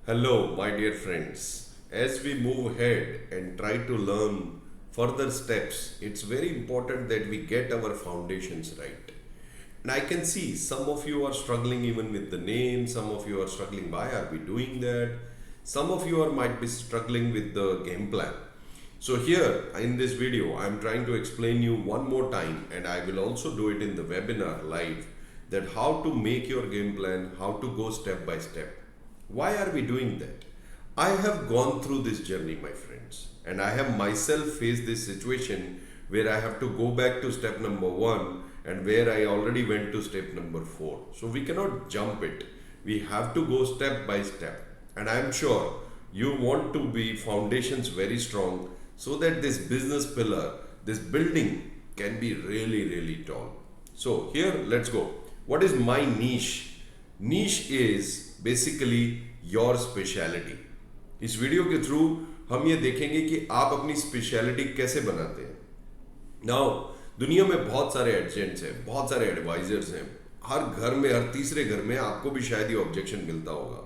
Hello, my dear friends. As we move ahead and try to learn further steps, it's very important that we get our foundations right. And I can see some of you are struggling even with the name, some of you are struggling why are we doing that, some of you are might be struggling with the game plan. So here in this video, I'm trying to explain you one more time and I will also do it in the webinar live that how to make your game plan, how to go step by step. Why are we doing that? I have gone through this journey, my friends, and I have myself faced this situation where I have to go back to step number one and where I already went to step number four. So we cannot jump it. We have to go step by step. And I am sure you want to be foundations very strong so that this business pillar, this building can be really, really tall. So here, let's go. What is my niche? Niche is basically your speciality. इस video के through हम ये देखेंगे कि आप अपनी speciality कैसे बनाते हैं। नाउ दुनिया में बहुत सारे एजेंट्स हैं, बहुत सारे एडवाइजर्स हैं, हर घर में, हर तीसरे घर में आपको भी शायद ये ऑब्जेक्शन मिलता होगा।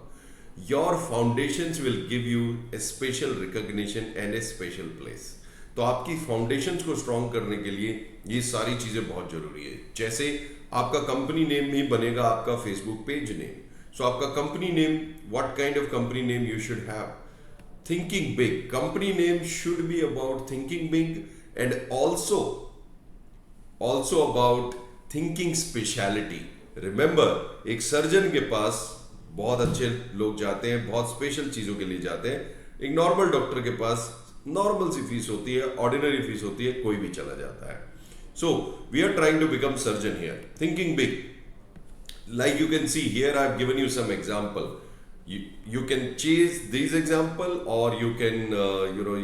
Your foundations will give U A special recognition and A special place. तो आपकी फाउंडेशंस को स्ट्रॉन्ग करने के लिए ये सारी चीजें बहुत जरूरी है। जैसे आपका कंपनी नेम ही बनेगा आपका फेसबुक पेज नेम। So आपका company name, what kind of company name you should have? Thinking big. Company name should be about thinking big and also about thinking speciality. Remember, एक surgeon के पास बहुत अच्छे लोग जाते हैं, बहुत स्पेशल चीज़ों के लिए जाते हैं। एक नॉर्मल डॉक्टर के पास नॉर्मल सी फीस होती है, ऑर्डिनरी फीस होती है, कोई भी चला जाता है। So we are trying to become surgeon here. Thinking big. Like you can see here, I've given you some example. You can chase these example or you can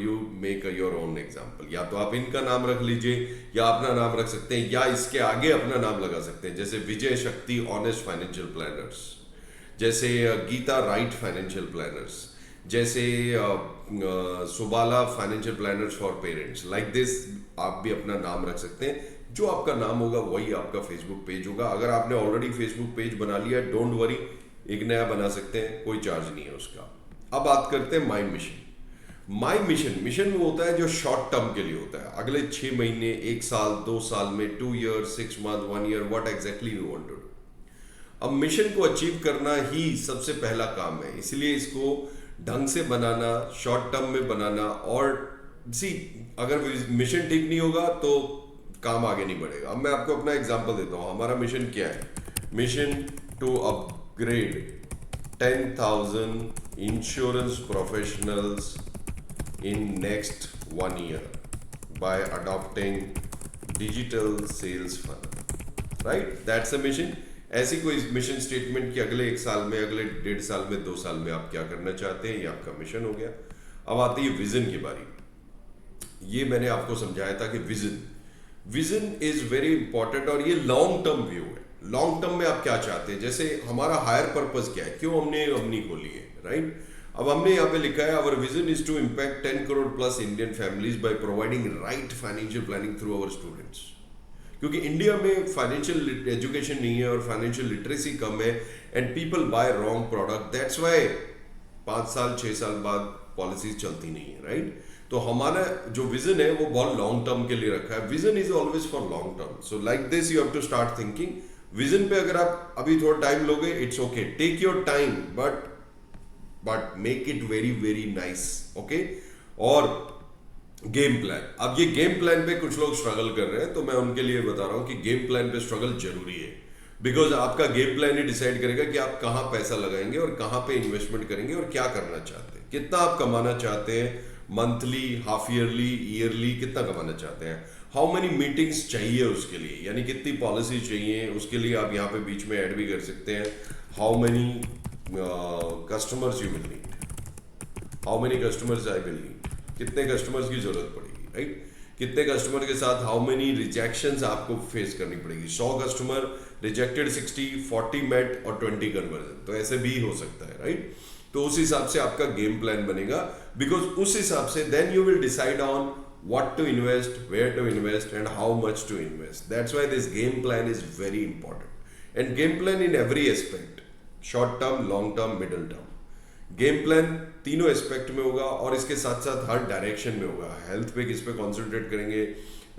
you make your own example. या तो आप इनका नाम रख लीजिए या अपना नाम रख सकते हैं या इसके आगे अपना नाम लगा सकते हैं। जैसे विजय शक्ति ऑनेस्ट फाइनेंशियल प्लानर्स, जैसे गीता राइट फाइनेंशियल प्लानर्स, जैसे Subala financial planners for parents. Like this आप भी अपना नाम रख सकते हैं। जो आपका नाम होगा वही आपका फेसबुक पेज होगा। अगर आपने ऑलरेडी फेसबुक पेज बना लिया, डोंट वरी, एक नया बना सकते हैं, कोई चार्ज नहीं है उसका। अब बात करते हैं माई मिशन। माई मिशन वो होता है जो शॉर्ट टर्म के लिए होता है, अगले 6 महीने, 1 साल, 2 साल में, 2 year, 6 month, 1 year, what exactly you want to do. अब मिशन को अचीव करना ही सबसे पहला काम है, इसलिए इसको ढंग से बनाना, शॉर्ट टर्म में बनाना। और सी अगर मिशन ठीक नहीं होगा तो काम आगे नहीं बढ़ेगा। अब मैं आपको अपना एग्जांपल देता हूं। हमारा मिशन क्या है? Mission to upgrade 10,000 insurance professionals in next 1 year by adopting digital sales funnel. Right, that's a mission. ऐसी कोई मिशन स्टेटमेंट कि अगले 1 साल में, अगले 1.5 साल में, 2 साल में आप क्या करना चाहते हैं, ये आपका मिशन हो गया। अब आती है विजन की बारी। ये मैंने आपको समझाया था कि विजन इज वेरी इंपॉर्टेंट और ये लॉन्ग टर्म व्यू है। लॉन्ग टर्म में आप क्या चाहते हैं? जैसे हमारा हायर पर्पस क्या है, क्यों हमने अपनी खोली है, राइट? अब हमने यहाँ पे लिखा है our vision is to impact 10 crore plus Indian families by providing right financial planning through our students. क्योंकि इंडिया में फाइनेंशियल एजुकेशन नहीं है और फाइनेंशियल लिटरेसी कम है and people buy wrong product. That's why 5 साल 6 साल बाद पॉलिसीज चलती नहीं है, राइट? तो हमारा जो विजन है वो बहुत लॉन्ग टर्म के लिए रखा है। Vision is always for long term. So like this you have to start thinking. Vision पे अगर आप अभी थोड़ा टाइम लोगे, it's okay, take your time, but make it very very nice, okay. और गेम प्लान, अब ये गेम प्लान पे कुछ लोग स्ट्रगल कर रहे हैं, तो मैं उनके लिए बता रहा हूं कि गेम प्लान पे स्ट्रगल जरूरी है। बिकॉज आपका गेम प्लान ही डिसाइड करेगा कि आप कहां पैसा लगाएंगे और कहां पे इन्वेस्टमेंट करेंगे और क्या करना चाहते हैं, कितना आप कमाना चाहते हैं, मंथली, हाफ ईयरली, ईयरली, कितना कमाना चाहते हैं, हाउ मेनी मीटिंग्स चाहिए उसके लिए, यानी कितनी पॉलिसी चाहिए, उसके लिए आप यहाँ पे बीच में ऐड भी कर सकते हैं। How many customers you will need, how many customers I will need, कितने कस्टमर्स की जरूरत पड़ेगी, राइट? कितने कस्टमर के साथ हाउ मेनी रिजेक्शंस आपको फेस करनी पड़ेगी। 100 कस्टमर रिजेक्टेड, 60, 40 मेट और 20 कन्वर्जन, तो ऐसे भी हो सकता है, राइट? तो उस हिसाब से आपका गेम प्लान बनेगा। बिकॉज उस हिसाब से then you will decide on what to invest, where to invest, and how much to invest. That's why this game plan is very important. And game plan in every aspect, short term, long term, middle term. Game plan तीनों aspect में होगा और इसके साथ साथ हर direction में होगा। Health पे किस पे कॉन्सेंट्रेट करेंगे,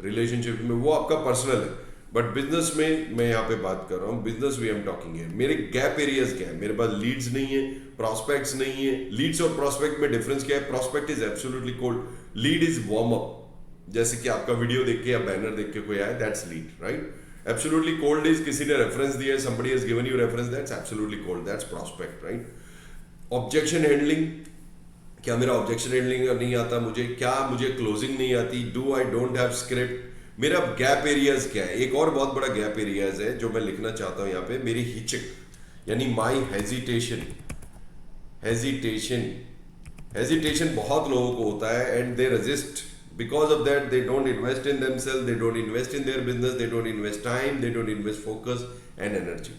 रिलेशनशिप में, वो आपका पर्सनल है, बट बिजनेस में मैं यहाँ पे बात कर रहा हूँ। बिजनेस वी एम टॉकिंग है। मेरे गैप एरियाज क्या है, मेरे पास लीड्स नहीं है, प्रॉस्पेक्ट्स नहीं है। लीड्स और प्रॉस्पेक्ट में डिफरेंस क्या है? Prospect is absolutely cold, lead is warm up. जैसे कि आपका वीडियो देख के या बैनर देख के कोई आया, that's lead, right? Absolutely cold is किसी ने रेफरेंस दिया है, somebody has given you reference, that's absolutely cold, that's prospect, right? Objection handling, क्या मेरा ऑब्जेक्शन हैंडलिंग नहीं आता मुझे, क्या मुझे क्लोजिंग नहीं आती, do I don't have script, मेरा गैप एरियाज क्या है? एक और बहुत बड़ा गैप एरियाज है जो मैं लिखना चाहता हूं यहाँ पे, मेरी हिचक यानी माई हेजिटेशन। हेजिटेशन बहुत लोगों को होता है and they resist, because of that they don't invest in themselves, they don't invest in their business, they don't invest time, they don't invest focus and energy.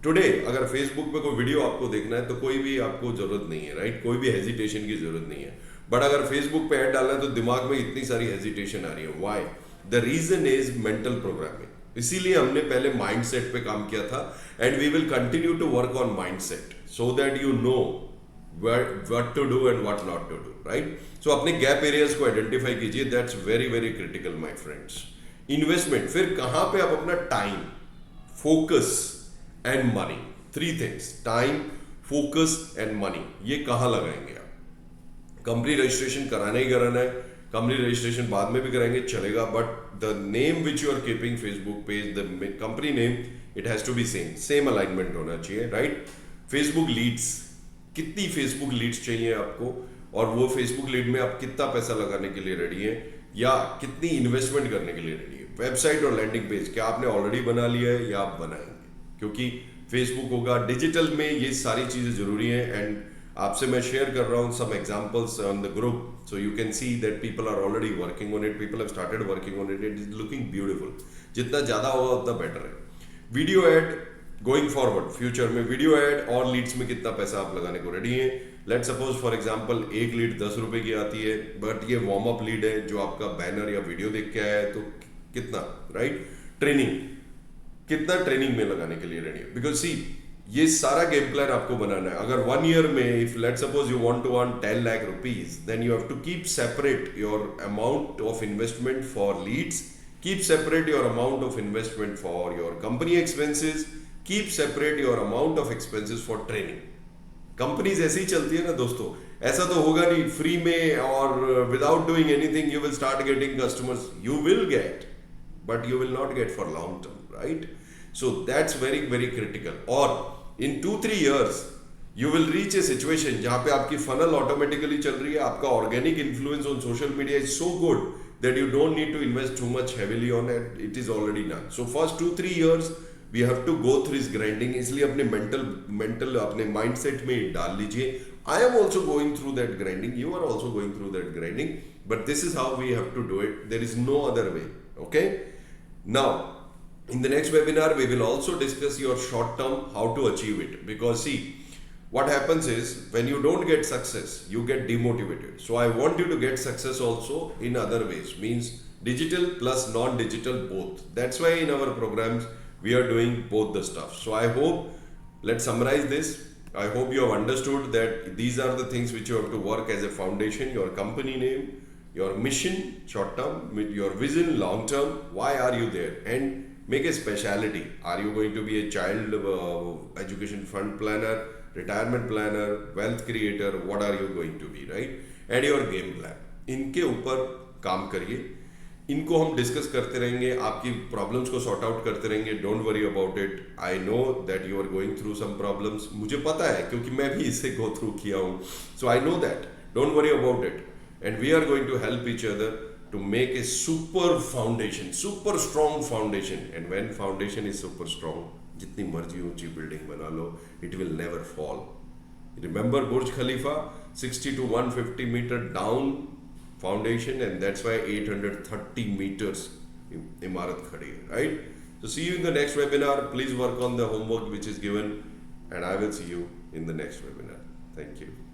Today अगर फेसबुक पे कोई video आपको देखना है तो कोई भी आपको जरूरत नहीं है, राइट? कोई भी हेजिटेशन की जरूरत नहीं है। बट अगर फेसबुक पे ऐड डालना है तो दिमाग में इतनी सारी हेजिटेशन आ रही है। Why? The reason is mental programming. इसीलिए हमने पहले माइंडसेट पे काम किया था and we will continue to work on mindset so that you know what to do and what not to do, right? So अपने गैप एरियाज को identify कीजिए, that's very very critical my friends. Investment, फिर कहां पे आप अपना time, focus and money, three things, time, focus and money, ये कहां लगाएंगे आप? कंपनी रजिस्ट्रेशन कराना ही कराना है, कंपनी रजिस्ट्रेशन बाद में भी कराएंगे चलेगा, but the name which you are keeping Facebook page, the company name, it has to be same alignment होना चाहिए, राइट? फेसबुक लीड्स, कितनी फेसबुक लीड्स चाहिए आपको, और वो फेसबुक लीड में आप कितना पैसा लगाने के लिए रेडी है या कितनी इन्वेस्टमेंट करने के लिए रेडी है? वेबसाइट और लैंडिंग पेज क्या आपने ऑलरेडी बना लिया है या आप बनाएंगे? क्योंकि फेसबुक होगा, डिजिटल में ये सारी चीजें जरूरी हैं। एंड आपसे मैं शेयर कर रहा हूँ some examples on the group, so you can see that people are already working on it, people have started working on it, it is looking beautiful. जितना ज्यादा होगा उतना बेटर है। Video ad going forward, future में video ad और leads में कितना पैसा आप लगाने को रेडी हैं? लेट सपोज फॉर एग्जांपल एक लीड 10 रुपए की आती है, बट ये वार्म अप लीड है जो आपका बैनर या वीडियो देख के आया है, तो कितना, राइट? ट्रेनिंग, कितना ट्रेनिंग में लगाने के लिए रेडी है? बिकॉज सी, ये सारा गेम प्लान आपको बनाना है। अगर 1 ईयर में if let suppose you want to earn 10 lakh rupees, then you have to keep separate your amount of investment for leads, keep separate your amount of investment for your company expenses, keep separate your amount of expenses for training. Companies ऐसे ही चलती है ना दोस्तों, ऐसा तो होगा नहीं फ्री में और without doing anything you will start getting customers. You will get, but you will not get for long term, right? So that's very very critical. और in 2-3 years you will reach a situation जहां पे आपकी funnel automatically चल रही है, आपका organic influence on social media is so good that you don't need to invest too much heavily on it, it is already done. So first 2-3 years we have to go through इस grinding, इसलिए अपने mental अपने mindset में डाल लीजिए। I am also going through that grinding, you are also going through that grinding, but this is how we have to do it, there is no other way, okay? Now in the next webinar we will also discuss your short term how to achieve it, because see what happens is when you don't get success you get demotivated. So I want you to get success also in other ways, means digital plus non-digital both. That's why in our programs we are doing both the stuff. So I hope, let's summarize this, I hope you have understood that these are the things which you have to work as a foundation: your company name, your mission short term, your vision long term, why are you there, and make a speciality. Are you going to be a child education fund planner, retirement planner, wealth creator? What are you going to be, right? And your game plan. इनके ऊपर काम करिए, इनको हम discuss करते रहेंगे, आपकी problems को सॉर्ट आउट करते रहेंगे। Don't worry about it, I know that you are going through some problems, मुझे पता है क्योंकि मैं भी इससे गो थ्रू किया हूँ। So I know that, don't worry about it, and we are going to help each other to make a super foundation, super strong foundation. And when foundation is super strong, जितनी मर्जी ऊंची building बना लो, it will never fall. Remember Burj Khalifa, 60 to 150 meter down foundation, and that's why 830 meters इमारत खड़ी है, right? So see you in the next webinar. Please work on the homework which is given, and I will see you in the next webinar. Thank you.